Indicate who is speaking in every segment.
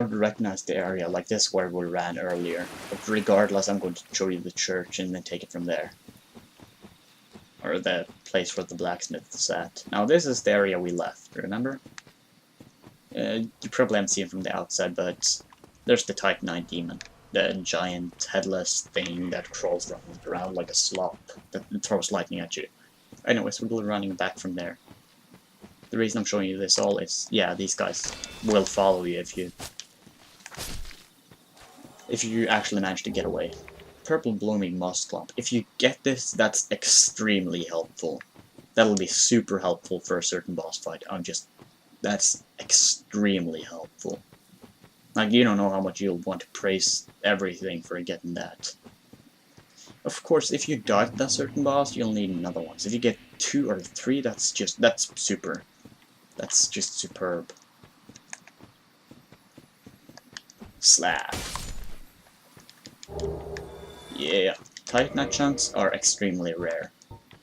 Speaker 1: recognize the area, like this where we ran earlier. But regardless, I'm going to show you the church and then take it from there. Or the place where the blacksmith is at. Now this is the area we left, remember? You probably haven't seen it from the outside, but there's the Titanite demon. The giant headless thing that crawls around like a slop that throws lightning at you. Anyways, we're running back from there. The reason I'm showing you this all is, yeah, these guys will follow you if you actually manage to get away. Purple blooming moss clump. If you get this, that's extremely helpful. That'll be super helpful for a certain boss fight. That's extremely helpful. Like, you don't know how much you'll want to praise everything for getting that. Of course, if you die to that certain boss, you'll need another one. So if you get 2 or 3, that's super. That's just superb. Slap. Yeah, Titanite chunks are extremely rare.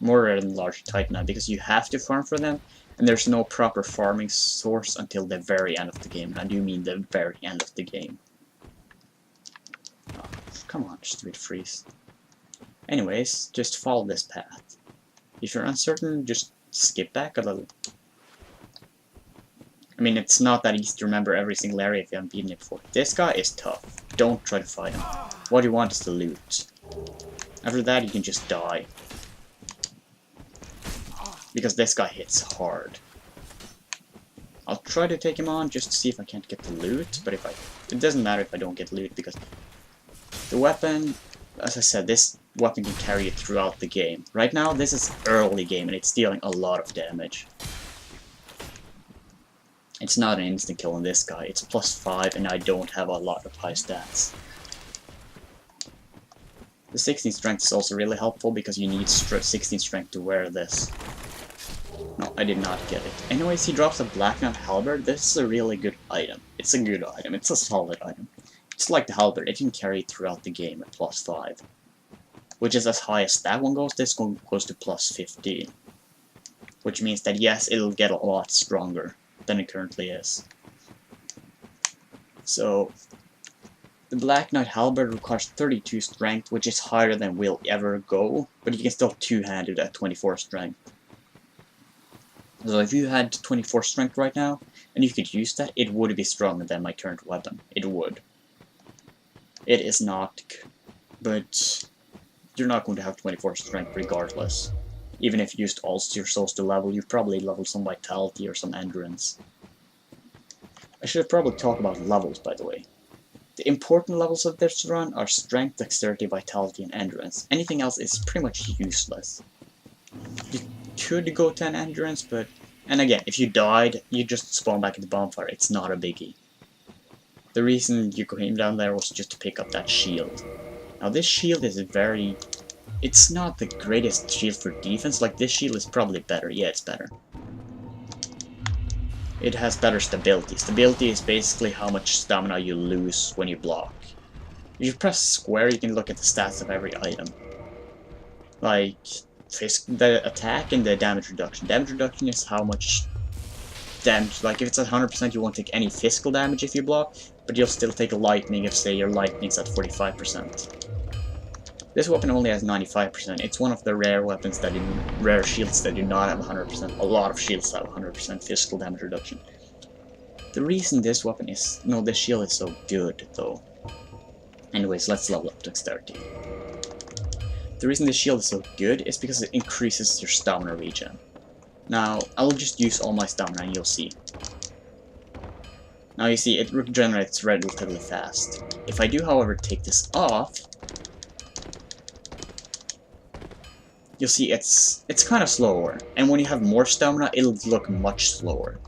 Speaker 1: More rare than large Titanite because you have to farm for them, and there's no proper farming source until the very end of the game. And I do mean the very end of the game. Oh, come on, stupid freeze. Anyways, just follow this path. If you're uncertain, just skip back a little. I mean, it's not that easy to remember every single area if you haven't beaten it before. This guy is tough. Don't try to fight him. What you want is the loot. After that, you can just die. Because this guy hits hard. I'll try to take him on just to see if I can't get the loot, but it doesn't matter if I don't get loot, because the weapon, as I said, this weapon can carry you throughout the game. Right now, this is early game, and it's dealing a lot of damage. It's not an instant kill on this guy, it's +5, and I don't have a lot of high stats. The 16 strength is also really helpful, because you need 16 strength to wear this. No, I did not get it. Anyways, he drops a Black Knight Halberd. This is a really good item. It's a good item, it's a solid item. It's like the Halberd, it can carry throughout the game at +5. Which is as high as that one goes, this one goes to +15. Which means that yes, it'll get a lot stronger than it currently is. So, the Black Knight Halberd requires 32 strength, which is higher than we'll ever go, but you can still two-hand it at 24 strength. So if you had 24 strength right now, and you could use that, it would be stronger than my current weapon. It would. It is not, but you're not going to have 24 strength regardless. Even if you used all your souls to level, you've probably leveled some vitality or some endurance. I should probably talk about levels, by the way. The important levels of this run are strength, dexterity, vitality, and endurance. Anything else is pretty much useless. You could go to an endurance, but... And again, if you died, you just spawn back at the bonfire. It's not a biggie. The reason you came down there was just to pick up that shield. Now this shield is very... It's not the greatest shield for defense, like this shield is probably better. Yeah, it's better. It has better stability. Stability is basically how much stamina you lose when you block. If you press square, you can look at the stats of every item. Like, the attack and the damage reduction. Damage reduction is how much damage, like if it's at 100% you won't take any physical damage if you block, but you'll still take a lightning if, say, your lightning's at 45%. This weapon only has 95%. It's one of the rare weapons rare shields that do not have 100%. A lot of shields have 100% physical damage reduction. The reason this shield is so good, though. Anyways, let's level up dexterity. The reason this shield is so good is because it increases your stamina regen. Now, I'll just use all my stamina and you'll see. Now you see, it regenerates relatively fast. If I do, however, take this off, you'll see it's kind of slower, and when you have more stamina, it'll look much slower.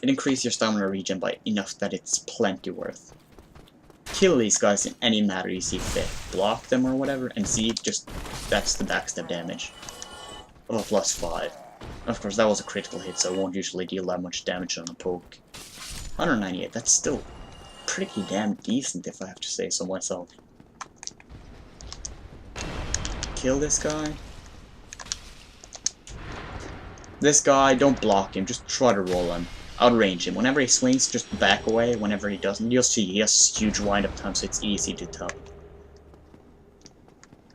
Speaker 1: It increases your stamina regen by enough that it's plenty worth. Kill these guys in any manner you see fit. Block them or whatever, and see, that's the backstab damage of a +5. Of course, that was a critical hit, so it won't usually deal that much damage on a poke. 198, that's still pretty damn decent if I have to say so myself. Kill this guy. This guy, don't block him, just try to roll him. outrange him. Whenever he swings, just back away. Whenever he doesn't, you'll see he has huge wind-up time, so it's easy to tell.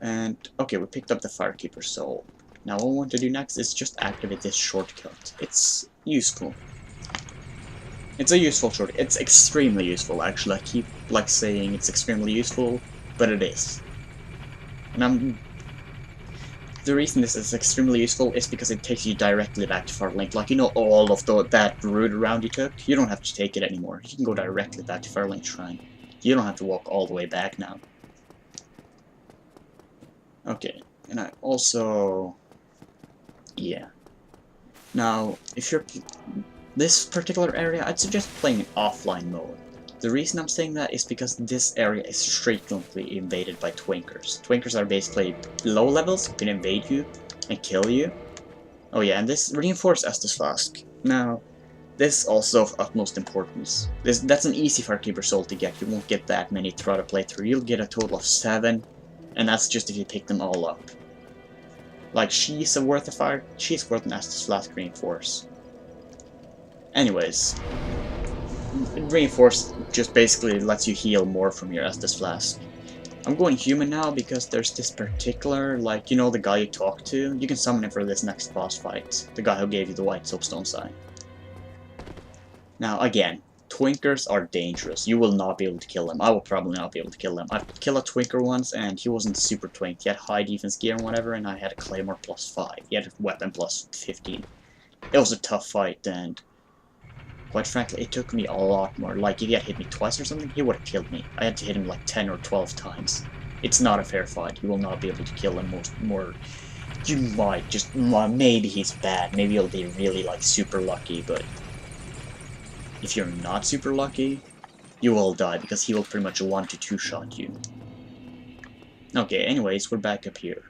Speaker 1: And, okay, we picked up the Firekeeper Soul. Now what we want to do next is just activate this shortcut. It's useful. It's a useful shortcut. It's extremely useful, actually. I keep, like, saying it's extremely useful, but it is. And the reason this is extremely useful is because it takes you directly back to Firelink. Like, you know, all of that route around you took, you don't have to take it anymore. You can go directly back to Firelink Shrine. You don't have to walk all the way back now. Okay, and I also... yeah. Now, if you're... this particular area, I'd suggest playing in offline mode. The reason I'm saying that is because this area is frequently invaded by Twinkers. Twinkers are basically low levels who can invade you and kill you. Oh yeah, and this reinforced Estus Flask. Now, this is also of utmost importance. That's an easy Firekeeper Soul to get. You won't get that many throughout a playthrough. You'll get a total of 7, and that's just if you pick them all up. Like, she's worth an Estus Flask Reinforce. Anyways, Reinforce just basically lets you heal more from your Estus Flask. I'm going human now because there's this particular, like, you know, the guy you talk to? You can summon him for this next boss fight. The guy who gave you the white soapstone sign. Now, again, Twinkers are dangerous. You will not be able to kill them. I will probably not be able to kill them. I've killed a Twinker once, and he wasn't super twinked. He had high defense gear and whatever, and I had a Claymore plus 5. He had a weapon plus 15. It was a tough fight, and quite frankly, it took me a lot more. Like, if he had hit me twice or something, he would have killed me. I had to hit him like 10 or 12 times. It's not a fair fight. You will not be able to kill him more. You might, just, maybe he's bad. Maybe you'll be really, like, super lucky, but if you're not super lucky, you will die, because he will pretty much 1 to 2 shot you. Okay, anyways, we're back up here.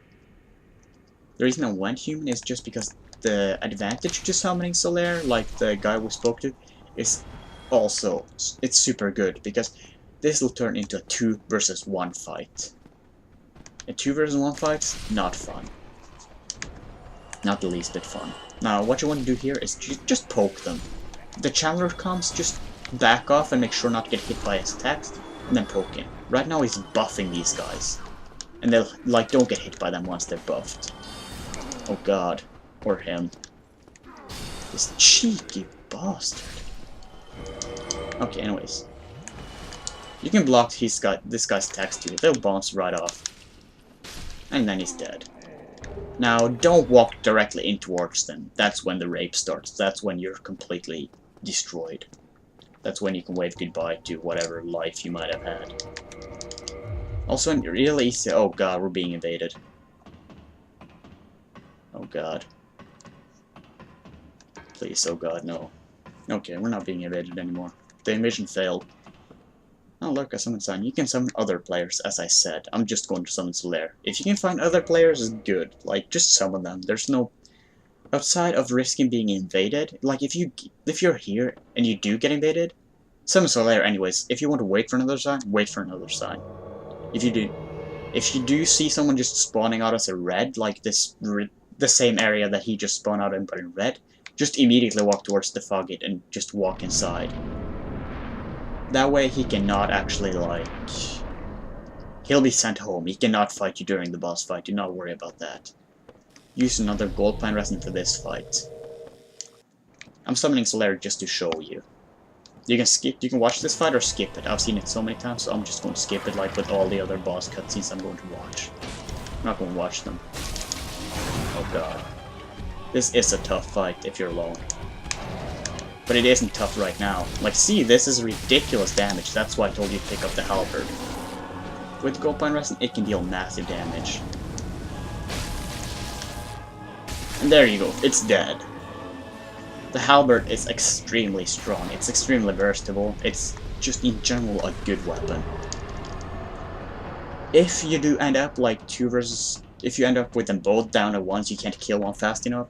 Speaker 1: The reason I went human is just because the advantage to summoning Solaire, like the guy we spoke to, is also, it's super good, because this will turn into a 2 versus 1 fight. A 2 versus 1 fight, not fun. Not the least bit fun. Now, what you want to do here is just poke them. The Chandler comes, just back off and make sure not to get hit by his attacks, and then poke him. Right now he's buffing these guys. And they'll, like, don't get hit by them once they're buffed. Oh god. Or him. This cheeky bastard. Okay, anyways. You can block this guy's attacks too. They'll bounce right off. And then he's dead. Now, don't walk directly in towards them. That's when the rape starts. That's when you're completely destroyed. That's when you can wave goodbye to whatever life you might have had. Also, in really easy... oh god, we're being invaded. Oh god. Please, oh god, no. Okay, we're not being invaded anymore. The invasion failed. Oh look, I summoned sign. You can summon other players, as I said. I'm just going to summon Solaire. If you can find other players, good. Like, just summon them. There's no... outside of risking being invaded, like, if you're here and you do get invaded, summon Solaire anyways. If you want to wait for another sign, wait for another sign. If you do see someone just spawning out as a red, like the same area that he just spawned out in but in red, just immediately walk towards the Fogget and just walk inside. That way he cannot actually, like... he'll be sent home. He cannot fight you during the boss fight. Do not worry about that. Use another gold pine resin for this fight. I'm summoning Solaire just to show you. You can watch this fight or skip it. I've seen it so many times, so I'm just going to skip it, like with all the other boss cutscenes I'm going to watch. I'm not going to watch them. Oh god. This is a tough fight if you're alone. But it isn't tough right now. Like, see, this is ridiculous damage. That's why I told you to pick up the halberd. With gold pine resin, it can deal massive damage. And there you go, it's dead. The halberd is extremely strong, it's extremely versatile, it's just in general a good weapon. If you do end up like if you end up with them both down at once, you can't kill one fast enough,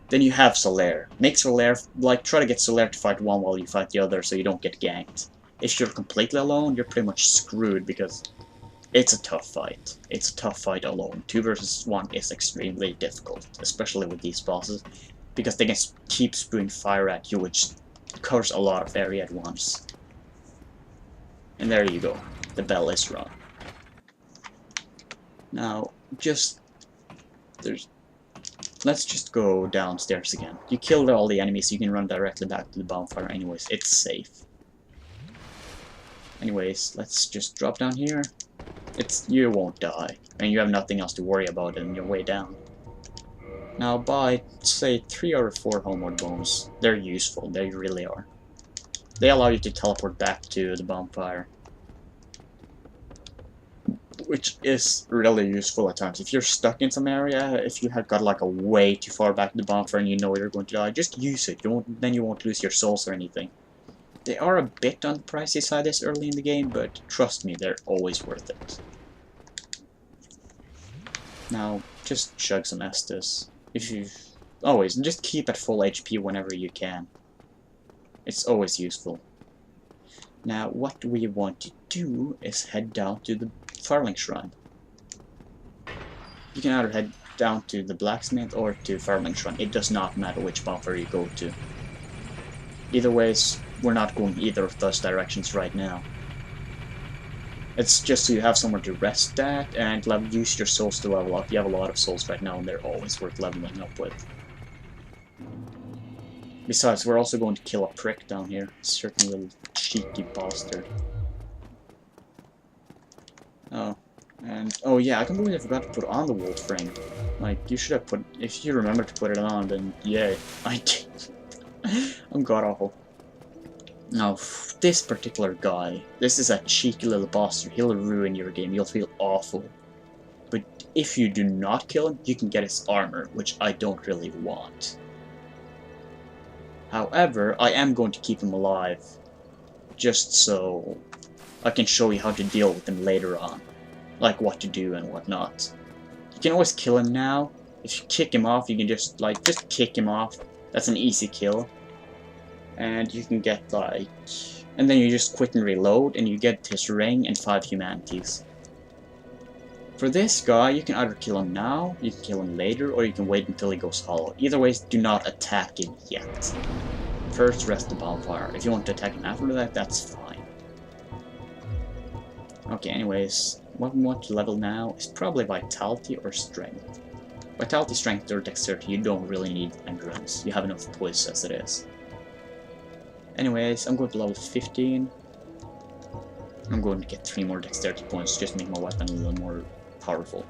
Speaker 1: then you have Solaire. Make Solaire, like, try to get Solaire to fight one while you fight the other so you don't get ganked. If you're completely alone, you're pretty much screwed because it's a tough fight. It's a tough fight alone. 2 versus 1 is extremely difficult, especially with these bosses, because they can keep spewing fire at you, which It covers a lot of area at once. And there you go. The bell is rung. Now, let's just go downstairs again. You killed all the enemies, you can run directly back to the bonfire anyways. It's safe. Anyways, let's just drop down here. You won't die, and you have nothing else to worry about on your way down. Now, buy, say, 3 or 4 homeward bones. They're useful, they really are. They allow you to teleport back to the bonfire, which is really useful at times. If you're stuck in some area, if you have got like a way too far back to the bonfire and you know you're going to die, just use it. Then you won't lose your souls or anything. They are a bit on the pricey side this early in the game, but trust me, they're always worth it. Now, just chug some Estus. Always, just keep at full HP whenever you can. It's always useful. Now, what we want to do is head down to the Firelink Shrine. You can either head down to the Blacksmith or to Firelink Shrine. It does not matter which bonfire you go to. Either ways, we're not going either of those directions right now. It's just so you have somewhere to rest at and use your souls to level up. You have a lot of souls right now and they're always worth leveling up with. Besides, we're also going to kill a prick down here. A certain little cheeky bastard. Oh yeah, I completely forgot to put on the wolf frame. Like, you should have put, if you remember to put it on, then yay. I did. I'm god awful. Now, this particular guy, this is a cheeky little bastard. He'll ruin your game. You'll feel awful. But if you do not kill him, you can get his armor, which I don't really want. However, I am going to keep him alive, just so I can show you how to deal with him later on. Like what to do and what not. You can always kill him now. If you kick him off, you can just kick him off. That's an easy kill. And you can get and then you just quit and reload and you get his ring and 5 humanities. For this guy, you can either kill him now, you can kill him later, or you can wait until he goes hollow. Either way, do not attack him yet. First, rest the bonfire. If you want to attack him after that, that's fine. Okay, anyways, what we want to level now is probably Vitality or Strength. Vitality, Strength, or Dexterity, you don't really need Endurance. You have enough poise as it is. Anyways, I'm going to level 15. I'm going to get 3 more Dexterity points just to make my weapon a little more powerful.